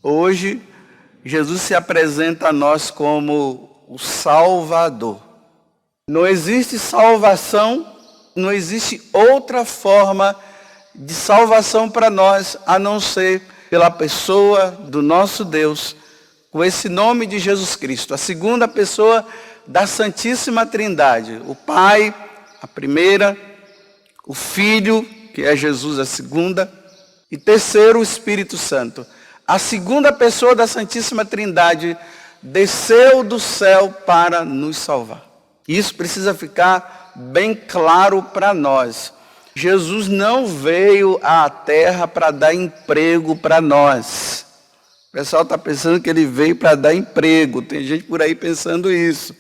Hoje, Jesus se apresenta a nós como o Salvador. Não existe salvação, não existe outra forma de salvação para nós, a não ser pela pessoa do nosso Deus, com esse nome de Jesus Cristo, a segunda pessoa da Santíssima Trindade, o Pai, a primeira, o Filho, que é Jesus, a segunda, e terceiro, o Espírito Santo. A segunda pessoa da Santíssima Trindade desceu do céu para nos salvar. Isso precisa ficar bem claro para nós. Jesus não veio à terra para dar emprego para nós. O pessoal está pensando que ele veio para dar emprego. Tem gente por aí pensando isso.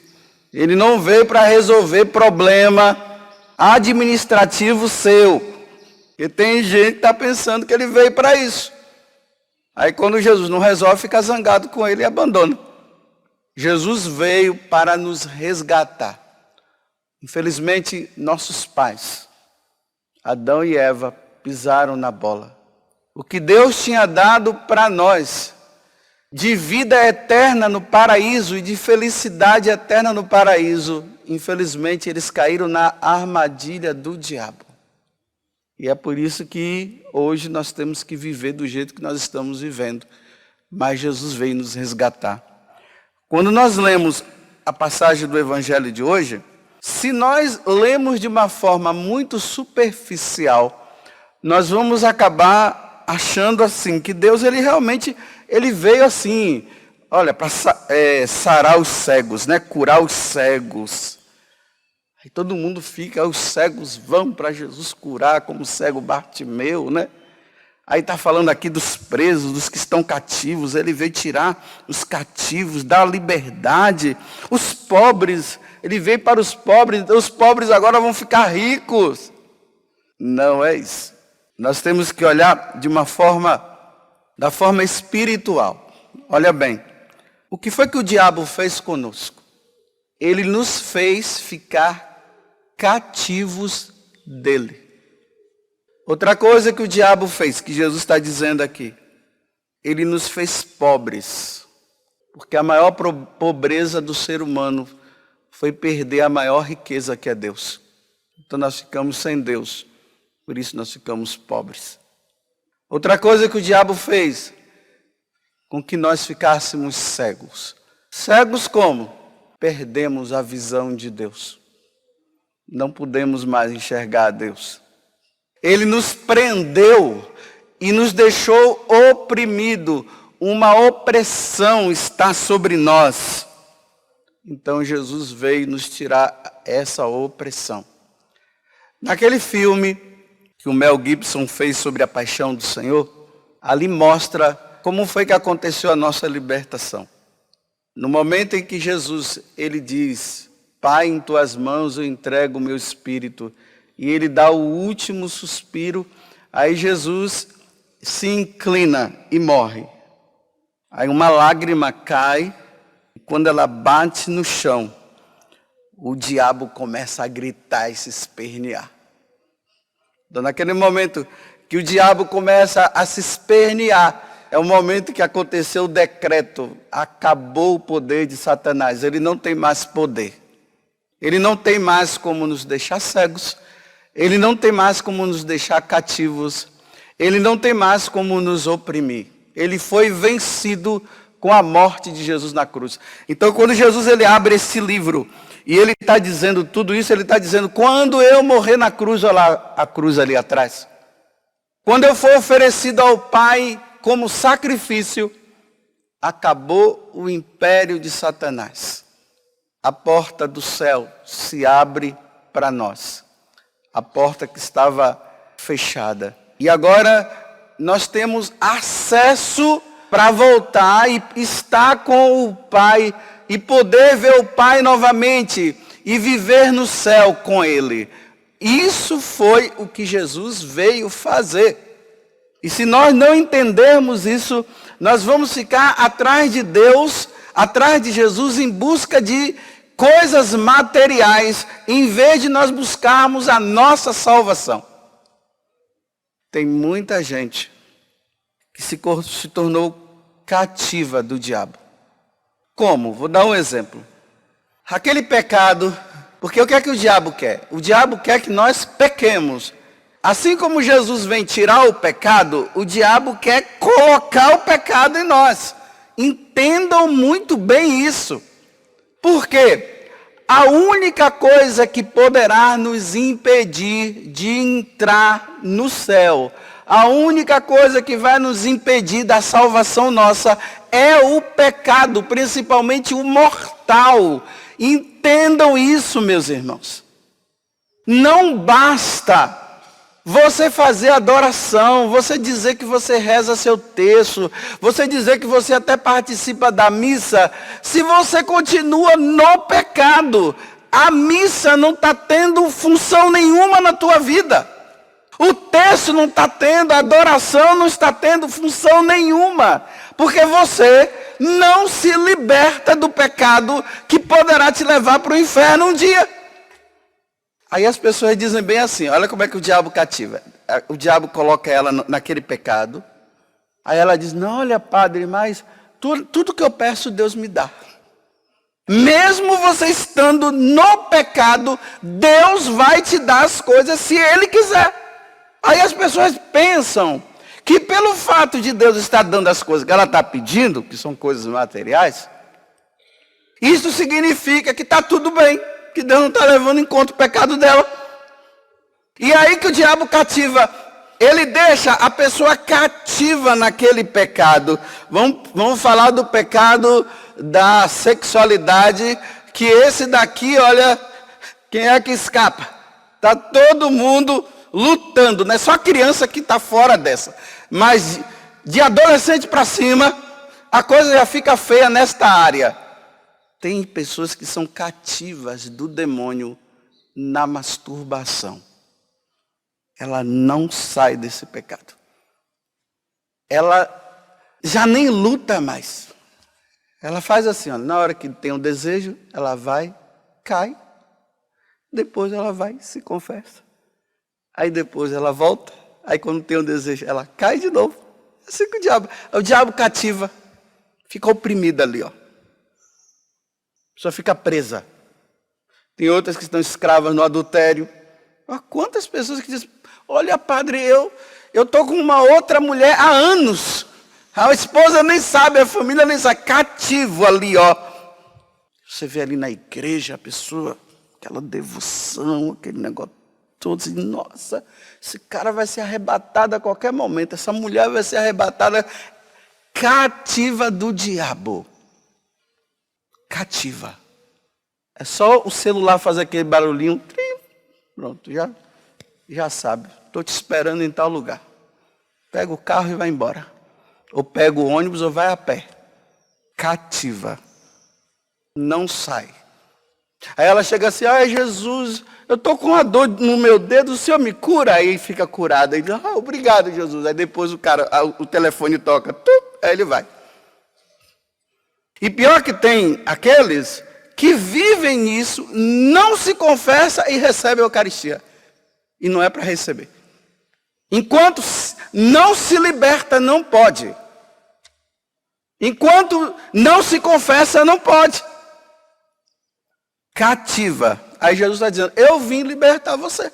Ele não veio para resolver problema administrativo seu. E tem gente que está pensando que ele veio para isso. Aí quando Jesus não resolve, fica zangado com ele e abandona. Jesus veio para nos resgatar. Infelizmente, nossos pais, Adão e Eva, pisaram na bola. O que Deus tinha dado para nós, de vida eterna no paraíso e de felicidade eterna no paraíso, infelizmente eles caíram na armadilha do diabo. E é por isso que hoje nós temos que viver do jeito que nós estamos vivendo. Mas Jesus veio nos resgatar. Quando nós lemos a passagem do Evangelho de hoje, se nós lemos de uma forma muito superficial, nós vamos acabar achando assim, que Deus ele realmente veio assim, olha, para sarar os cegos, né? Curar os cegos. Aí todo mundo fica, os cegos vão para Jesus curar, como o cego Bartimeu, né? Aí está falando aqui dos presos, dos que estão cativos. Ele veio tirar os cativos, dar liberdade. Os pobres, ele veio para os pobres agora vão ficar ricos. Não é isso. Nós temos que olhar da forma espiritual. Olha bem, o que foi que o diabo fez conosco? Ele nos fez ficar cativos dele. Outra coisa que o diabo fez, que Jesus está dizendo aqui, ele nos fez pobres, porque a maior pobreza do ser humano foi perder a maior riqueza que é Deus. Então nós ficamos sem Deus, por isso nós ficamos pobres. Outra coisa que o diabo fez, com que nós ficássemos cegos. Cegos como? Perdemos a visão de Deus. Não podemos mais enxergar a Deus. Ele nos prendeu e nos deixou oprimido. Uma opressão está sobre nós. Então Jesus veio nos tirar essa opressão. Naquele filme que o Mel Gibson fez sobre a paixão do Senhor, ali mostra como foi que aconteceu a nossa libertação. No momento em que Jesus, ele diz, Pai, em tuas mãos eu entrego o meu espírito, e ele dá o último suspiro, aí Jesus se inclina e morre. Aí uma lágrima cai, e quando ela bate no chão, o diabo começa a gritar e se espernear. Então, naquele momento que o diabo começa a se espernear, é o momento que aconteceu o decreto, acabou o poder de Satanás, ele não tem mais poder. Ele não tem mais como nos deixar cegos, ele não tem mais como nos deixar cativos, ele não tem mais como nos oprimir. Ele foi vencido com a morte de Jesus na cruz. Então, quando Jesus ele abre esse livro e ele está dizendo tudo isso, ele está dizendo, quando eu morrer na cruz, olha lá a cruz ali atrás. Quando eu for oferecido ao Pai como sacrifício, acabou o império de Satanás. A porta do céu se abre para nós. A porta que estava fechada. E agora nós temos acesso para voltar e estar com o Pai e poder ver o Pai novamente e viver no céu com Ele. Isso foi o que Jesus veio fazer. E se nós não entendermos isso, nós vamos ficar atrás de Deus, atrás de Jesus, em busca de coisas materiais, em vez de nós buscarmos a nossa salvação. Tem muita gente que se tornou cativa do diabo. Como? Vou dar um exemplo. Aquele pecado, porque o que é que o diabo quer? O diabo quer que nós pequemos. Assim como Jesus vem tirar o pecado, o diabo quer colocar o pecado em nós. Entendam muito bem isso. Por quê? A única coisa que poderá nos impedir de entrar no céu, a única coisa que vai nos impedir da salvação nossa é o pecado, principalmente o mortal. Entendam isso, meus irmãos. Não basta você fazer adoração, você dizer que você reza seu terço, você dizer que você até participa da missa, se você continua no pecado, a missa não está tendo função nenhuma na tua vida. O terço não está tendo, a adoração não está tendo função nenhuma, porque você não se liberta do pecado que poderá te levar para o inferno um dia. Aí as pessoas dizem bem assim, olha como é que o diabo cativa. O diabo coloca ela naquele pecado. Aí ela diz, não, olha padre, mas tudo que eu peço Deus me dá. Mesmo você estando no pecado, Deus vai te dar as coisas se Ele quiser. Aí as pessoas pensam que pelo fato de Deus estar dando as coisas que ela está pedindo, que são coisas materiais, isso significa que está tudo bem. Que Deus não está levando em conta o pecado dela. E aí que o diabo cativa, ele deixa a pessoa cativa naquele pecado. Vamos falar do pecado da sexualidade, que esse daqui, olha, quem é que escapa? Está todo mundo lutando, não é só criança que está fora dessa. Mas de adolescente para cima, a coisa já fica feia nesta área. Tem pessoas que são cativas do demônio na masturbação. Ela não sai desse pecado. Ela já nem luta mais. Ela faz assim, ó, na hora que tem um desejo, ela vai, cai. Depois ela vai e se confessa. Aí depois ela volta. Aí quando tem um desejo, ela cai de novo. Assim que o diabo cativa. Fica oprimida ali, ó. A pessoa fica presa. Tem outras que estão escravas no adultério. Mas quantas pessoas que dizem, olha padre, eu estou com uma outra mulher há anos. A esposa nem sabe, a família nem sabe. Cativo ali, ó. Você vê ali na igreja a pessoa, aquela devoção, aquele negócio todo. Assim, nossa, esse cara vai ser arrebatado a qualquer momento. Essa mulher vai ser arrebatada. Cativa do diabo. Cativa. É só o celular fazer aquele barulhinho. Pronto, já sabe. Estou te esperando em tal lugar. Pega o carro e vai embora. Ou pega o ônibus ou vai a pé. Cativa. Não sai. Aí ela chega assim, ai Jesus, eu estou com uma dor no meu dedo, o Senhor me cura? Aí fica curada. Aí diz, obrigado Jesus. Aí depois o telefone toca. Aí ele vai. E pior que tem aqueles que vivem nisso, não se confessa e recebe a Eucaristia. E não é para receber. Enquanto não se liberta, não pode. Enquanto não se confessa, não pode. Cativa. Aí Jesus está dizendo, eu vim libertar você.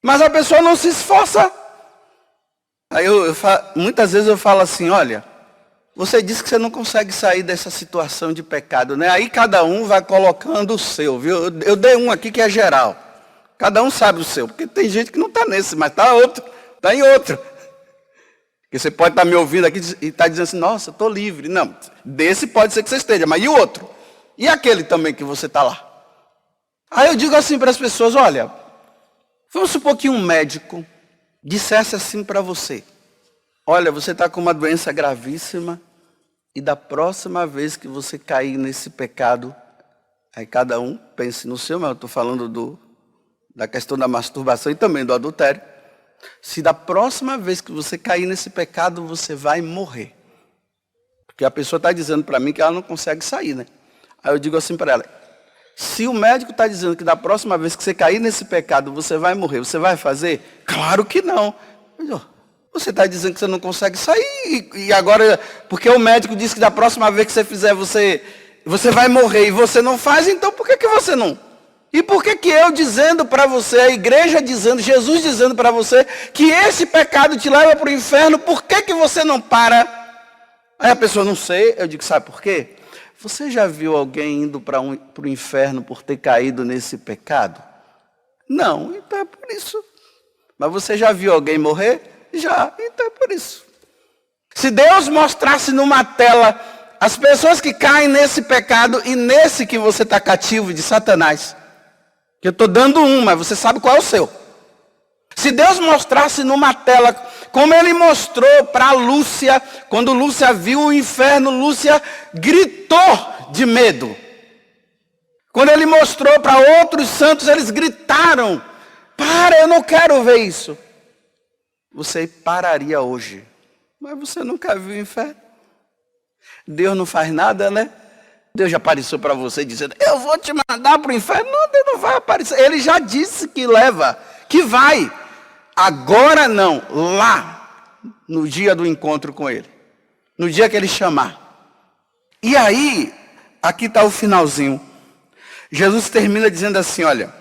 Mas a pessoa não se esforça. Aí muitas vezes eu falo assim, olha, você disse que você não consegue sair dessa situação de pecado, né? Aí cada um vai colocando o seu, viu? Eu dei um aqui que é geral. Cada um sabe o seu, porque tem gente que não está nesse, mas está em outro. Porque você pode estar me ouvindo aqui e estar dizendo assim, nossa, estou livre. Não, desse pode ser que você esteja, mas e o outro? E aquele também que você está lá? Aí eu digo assim para as pessoas, olha, vamos supor que um médico dissesse assim para você, olha, você está com uma doença gravíssima e da próxima vez que você cair nesse pecado, aí cada um pense no seu, mas eu estou falando da questão da masturbação e também do adultério. Se da próxima vez que você cair nesse pecado, você vai morrer. Porque a pessoa está dizendo para mim que ela não consegue sair, né? Aí eu digo assim para ela, se o médico está dizendo que da próxima vez que você cair nesse pecado, você vai morrer, você vai fazer? Claro que não. Você está dizendo que você não consegue sair e agora, porque o médico disse que da próxima vez que você fizer, você vai morrer e você não faz, então por que você não? E por que eu dizendo para você, a igreja dizendo, Jesus dizendo para você, que esse pecado te leva para o inferno, por que você não para? Aí a pessoa, não sei, eu digo, sabe por quê? Você já viu alguém indo para o inferno por ter caído nesse pecado? Não, então é por isso. Mas você já viu alguém morrer? Já, então é por isso. Se Deus mostrasse numa tela as pessoas que caem nesse pecado e nesse que você está cativo de Satanás, que eu estou dando mas você sabe qual é o seu. Se Deus mostrasse numa tela, como ele mostrou para Lúcia, quando Lúcia viu o inferno, Lúcia gritou de medo. Quando ele mostrou para outros santos, eles gritaram, para, eu não quero ver isso. Você pararia hoje, mas você nunca viu o inferno. Deus não faz nada, né? Deus já apareceu para você dizendo, eu vou te mandar para o inferno. Não, Deus não vai aparecer. Ele já disse que leva, que vai. Agora não, lá, no dia do encontro com ele. No dia que ele chamar. E aí, aqui está o finalzinho. Jesus termina dizendo assim, olha,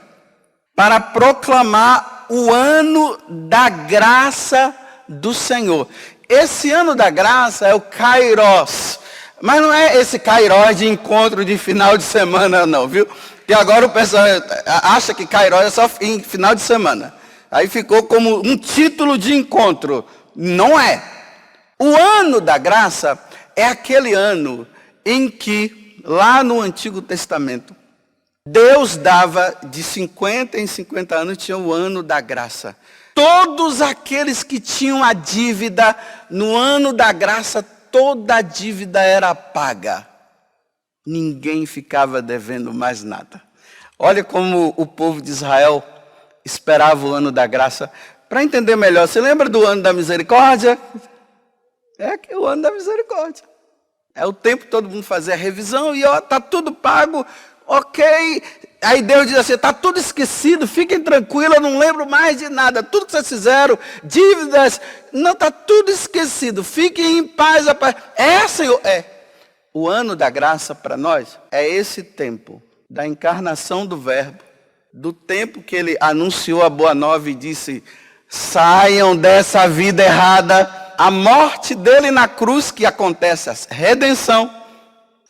para proclamar o ano da graça do Senhor. Esse ano da graça é o Kairos. Mas não é esse Kairos de encontro de final de semana não, viu? Porque agora o pessoal acha que Kairos é só em final de semana. Aí ficou como um título de encontro. Não é. O ano da graça é aquele ano em que, lá no Antigo Testamento, Deus dava de 50 em 50 anos, tinha o ano da graça. Todos aqueles que tinham a dívida, no ano da graça, toda a dívida era paga. Ninguém ficava devendo mais nada. Olha como o povo de Israel esperava o ano da graça. Para entender melhor, você lembra do ano da misericórdia? É que o ano da misericórdia. É o tempo que todo mundo fazia a revisão e está tudo pago. Ok, aí Deus diz assim, está tudo esquecido, fiquem tranquilos, eu não lembro mais de nada. Tudo que vocês fizeram, dívidas, não, está tudo esquecido. Fiquem em paz, rapaz. Senhor, o ano da graça para nós é esse tempo da encarnação do Verbo, do tempo que ele anunciou a boa nova e disse, saiam dessa vida errada. A morte dele na cruz, que acontece a redenção.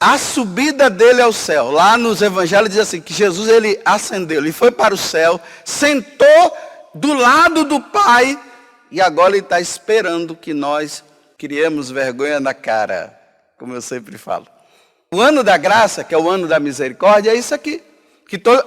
A subida dele ao céu, lá nos evangelhos diz assim, que Jesus ele ascendeu, ele foi para o céu, sentou do lado do Pai, e agora ele está esperando que nós criemos vergonha na cara, como eu sempre falo. O ano da graça, que é o ano da misericórdia, é isso aqui.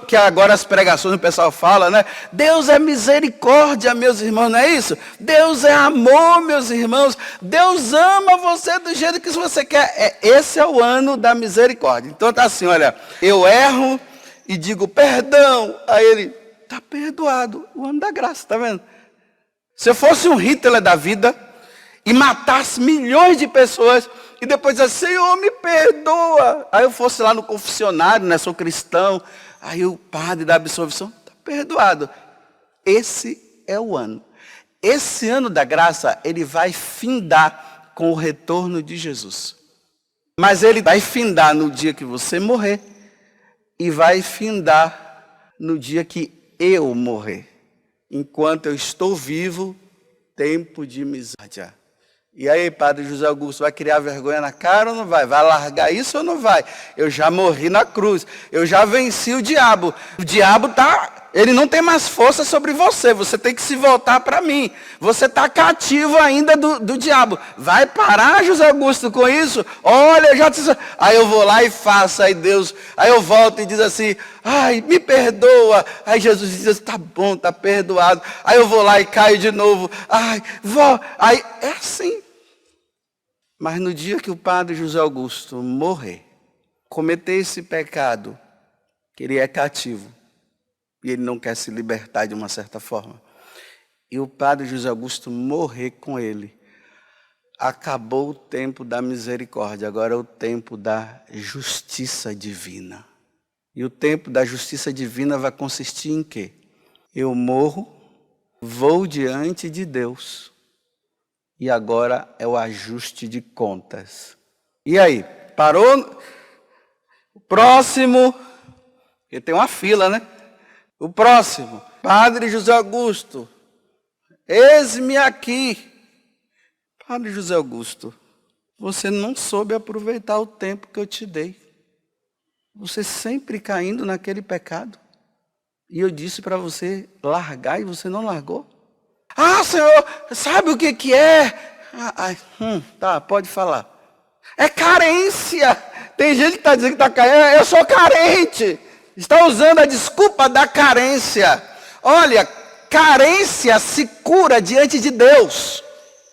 Que agora as pregações o pessoal fala, né? Deus é misericórdia, meus irmãos, não é isso? Deus é amor, meus irmãos. Deus ama você do jeito que você quer. Esse é o ano da misericórdia. Então tá assim, olha, eu erro e digo perdão. Aí ele, tá perdoado. O ano da graça, tá vendo? Se eu fosse um Hitler da vida e matasse milhões de pessoas e depois dizer, Senhor, me perdoa. Aí eu fosse lá no confessionário, né? Sou cristão. Aí o padre da absolvição, está perdoado. Esse é o ano. Esse ano da graça, ele vai findar com o retorno de Jesus. Mas ele vai findar no dia que você morrer. E vai findar no dia que eu morrer. Enquanto eu estou vivo, tempo de misericórdia. E aí, padre José Augusto, vai criar vergonha na cara ou não vai? Vai largar isso ou não vai? Eu já morri na cruz. Eu já venci o diabo. O diabo ele não tem mais força sobre você. Você tem que se voltar para mim. Você está cativo ainda do diabo. Vai parar, José Augusto, com isso? Olha, eu já te... Aí eu vou lá e faço. Aí eu volto e diz assim, ai, me perdoa. Aí Jesus diz, tá bom, tá perdoado. Aí eu vou lá e caio de novo. Ai, vó. Aí é assim. Mas no dia que o padre José Augusto morrer, cometer esse pecado, que ele é cativo, e ele não quer se libertar de uma certa forma, e o padre José Augusto morrer com ele, acabou o tempo da misericórdia, agora é o tempo da justiça divina. E o tempo da justiça divina vai consistir em quê? Eu morro, vou diante de Deus. e agora é o ajuste de contas. E aí, parou? O próximo, porque tem uma fila, né? O próximo, Padre José Augusto, eis-me aqui. Padre José Augusto, você não soube aproveitar o tempo que eu te dei. Você sempre caindo naquele pecado. E eu disse para você largar e você não largou. Ah, Senhor, sabe o que é? Tá, pode falar. É carência. Tem gente que está dizendo que está caindo. Eu sou carente. Está usando a desculpa da carência. Olha, carência se cura diante de Deus.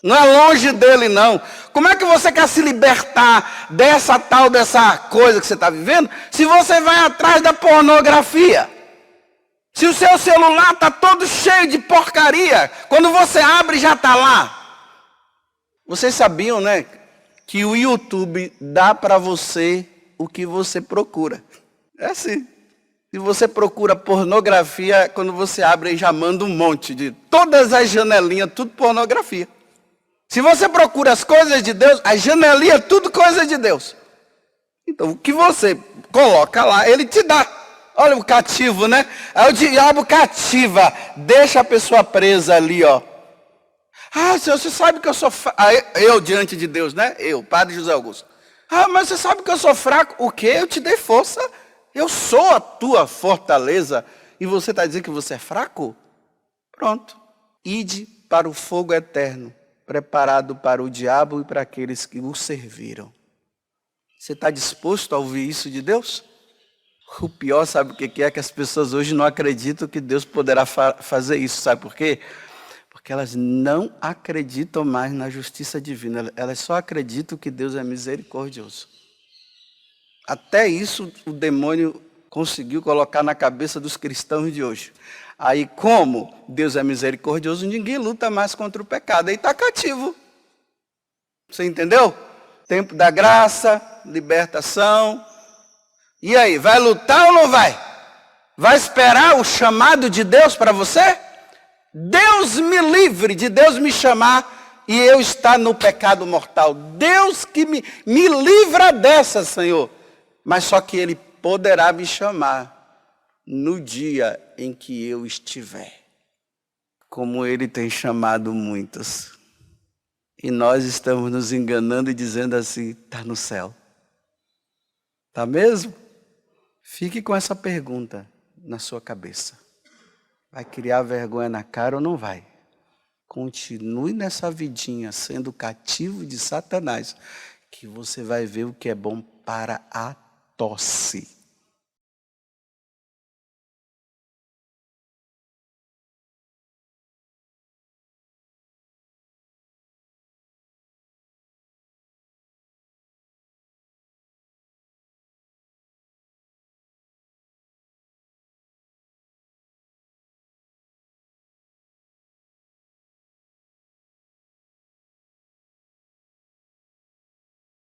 Não é longe dele, não. Como é que você quer se libertar dessa coisa que você está vivendo, se você vai atrás da pornografia? Se o seu celular está todo cheio de porcaria, quando você abre já está lá. Vocês sabiam, né, que o YouTube dá para você o que você procura. É assim. Se você procura pornografia, quando você abre aí já manda um monte de... Todas as janelinhas, tudo pornografia. Se você procura as coisas de Deus, as janelinhas, tudo coisa de Deus. Então, o que você coloca lá, ele te dá. Olha o cativo, né? Aí o diabo cativa, deixa a pessoa presa ali, ó. Ah, Senhor, você sabe que eu sou fraco. Eu diante de Deus, né? Eu, Padre José Augusto. Ah, mas você sabe que eu sou fraco. O quê? Eu te dei força. Eu sou a tua fortaleza. E você está dizendo que você é fraco? Pronto. Ide para o fogo eterno, preparado para o diabo e para aqueles que o serviram. Você está disposto a ouvir isso de Deus? O pior, sabe o que é? Que as pessoas hoje não acreditam que Deus poderá fazer isso. Sabe por quê? Porque elas não acreditam mais na justiça divina. Elas só acreditam que Deus é misericordioso. Até isso o demônio conseguiu colocar na cabeça dos cristãos de hoje. Aí, como Deus é misericordioso, ninguém luta mais contra o pecado. Aí está cativo. Você entendeu? Tempo da graça, libertação. E aí, vai lutar ou não vai? Vai esperar o chamado de Deus para você? Deus me livre de Deus me chamar e eu estar no pecado mortal. Deus que me livra dessa, Senhor. Mas só que Ele poderá me chamar no dia em que eu estiver. Como Ele tem chamado muitos. E nós estamos nos enganando e dizendo assim, está no céu. Está mesmo? Fique com essa pergunta na sua cabeça. Vai criar vergonha na cara ou não vai? Continue nessa vidinha sendo cativo de Satanás, que você vai ver o que é bom para a tosse.